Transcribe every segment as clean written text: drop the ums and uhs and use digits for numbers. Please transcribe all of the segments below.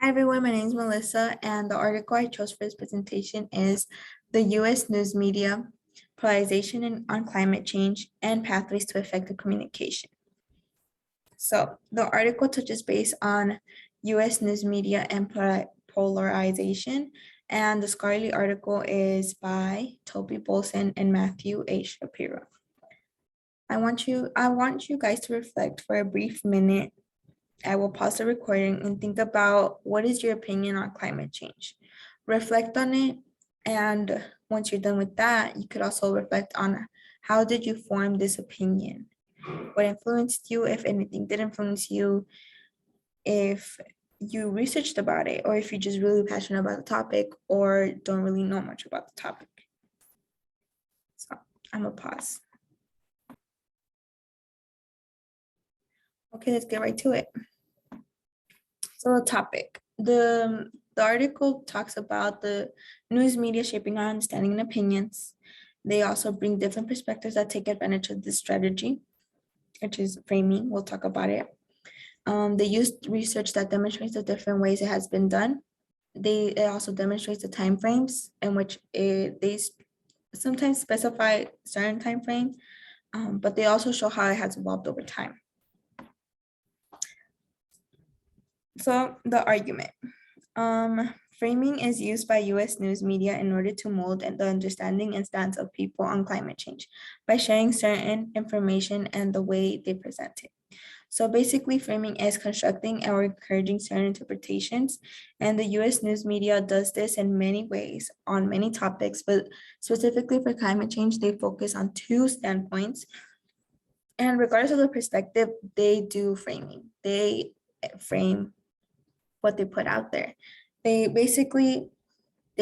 Hi everyone, my name is Melissa, and the article I chose for this presentation is the U.S. news media, polarization on climate change, and pathways to effective communication. So the article touches base on U.S. news media and polarization, and the scholarly article is by Toby Bolson and Matthew H. Shapiro. I want you guys to reflect for a brief minute. I will pause the recording and think about what is your opinion on climate change. Reflect on it, and once you're done with that, you could also reflect on how did you form this opinion? What influenced you, if anything did influence you, if you researched about it, or if you're just really passionate about the topic or don't really know much about the topic. So I'm gonna pause. Okay, let's get right to it. So the topic, the article talks about the news media shaping our understanding and opinions. They also bring different perspectives that take advantage of this strategy, which is framing. We'll talk about it. They used research that demonstrates the different ways it has been done. It also demonstrates the timeframes in which they sometimes specify certain timeframes, but they also show how it has evolved over time. So the argument. Framing is used by U.S. news media in order to mold the understanding and stance of people on climate change by sharing certain information and the way they present it. So basically, framing is constructing or encouraging certain interpretations, and the U.S. news media does this in many ways on many topics, but specifically for climate change, they focus on two standpoints. And regardless of the perspective, they do framing. They frame what they put out there. They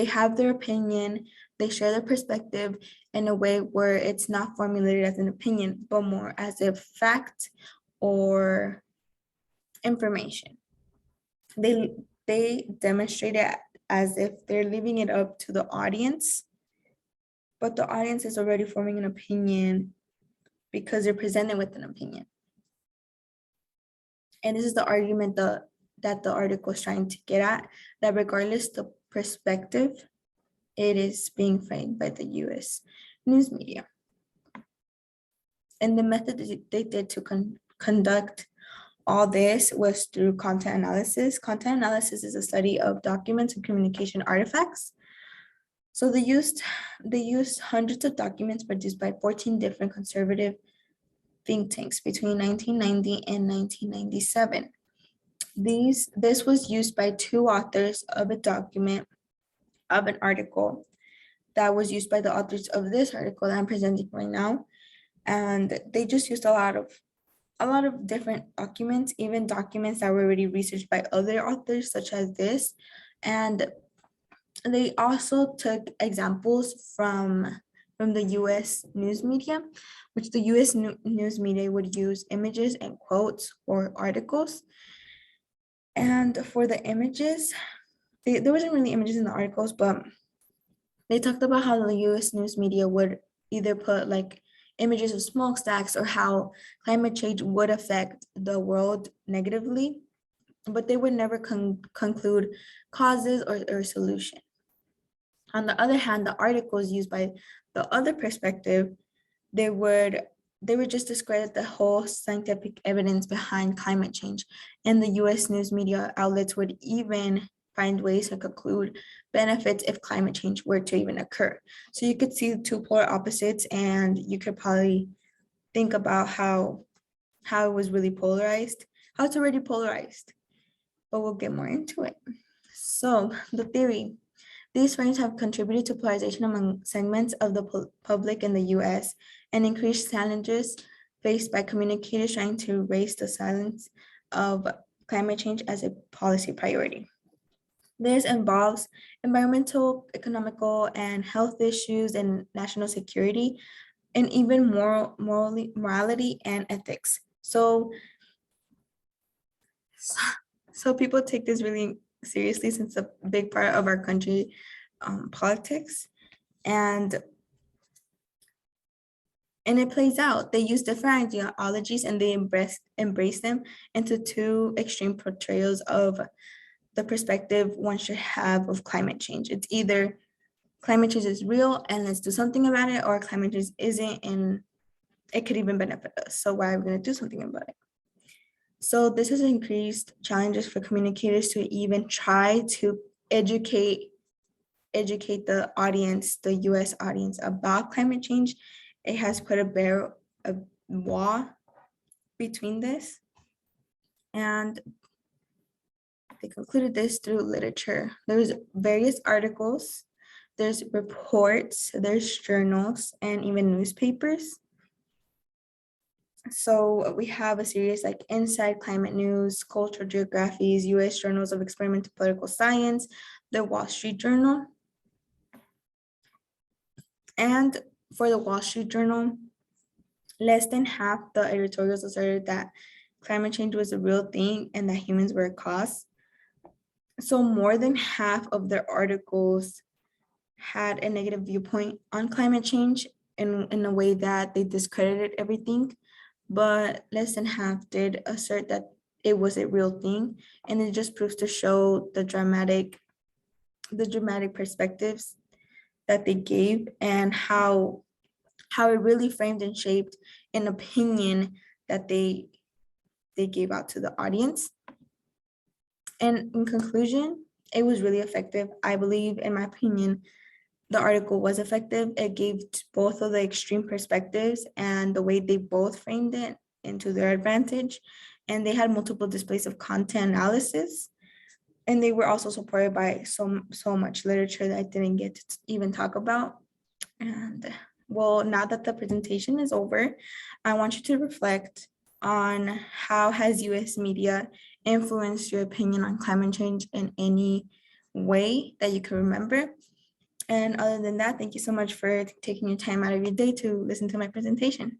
have their opinion, they share their perspective in a way where it's not formulated as an opinion, but more as a fact or information. They demonstrate it as if they're leaving it up to the audience, but the audience is already forming an opinion because they're presented with an opinion. And this is the argument that the article is trying to get at, that regardless the perspective, it is being framed by the U.S. news media. And the method they did to conduct all this was through content analysis. Content analysis is a study of documents and communication artifacts. So they used hundreds of documents produced by 14 different conservative think tanks between 1990 and 1997. This was used by two authors of a document, of an article that was used by the authors of this article that I'm presenting right now. And they just used a lot of different documents, even documents that were already researched by other authors such as this. And they also took examples from the US news media, which the US news media would use images and quotes or articles. And for the images, there wasn't really images in the articles, but they talked about how the US news media would either put like images of smokestacks or how climate change would affect the world negatively, but they would never conclude causes or solution. On the other hand, the articles used by the other perspective, they would just discredit the whole scientific evidence behind climate change. And the US news media outlets would even find ways to conclude benefits if climate change were to even occur. So you could see two polar opposites, and you could probably think about how it was really polarized, how it's already polarized, but we'll get more into it. So the theory. These findings have contributed to polarization among segments of the public in the US and increased challenges faced by communicators trying to raise the silence of climate change as a policy priority. This involves environmental, economical, and health issues and national security, and even morality and ethics. So people take this really seriously since a big part of our country politics, and it plays out. They use different ideologies and they embrace them into two extreme portrayals of the perspective one should have of climate change. It's either climate change is real and let's do something about it, or climate change isn't and it could even benefit us. So why are we going to do something about it? So this has increased challenges for communicators to even try to educate the audience, the US audience, about climate change. It has put a wall between this. And they concluded this through literature. There's various articles, there's reports, there's journals, and even newspapers. So we have a series like Inside Climate News, Cultural Geographies, US Journals of Experimental Political Science, the Wall Street Journal. And for the Wall Street Journal, less than half the editorials asserted that climate change was a real thing and that humans were a cause. So more than half of their articles had a negative viewpoint on climate change in a way that they discredited everything, but less than half did assert that it was a real thing. And it just proves to show the dramatic perspectives that they gave and how it really framed and shaped an opinion that they gave out to the audience. And in conclusion, it was really effective. I believe, in my opinion, the article was effective. It gave both of the extreme perspectives and the way they both framed it into their advantage. And they had multiple displays of content analysis. And they were also supported by so much literature that I didn't get to even talk about. And well, now that the presentation is over, I want you to reflect on how has US media influenced your opinion on climate change in any way that you can remember. And other than that, thank you so much for taking your time out of your day to listen to my presentation.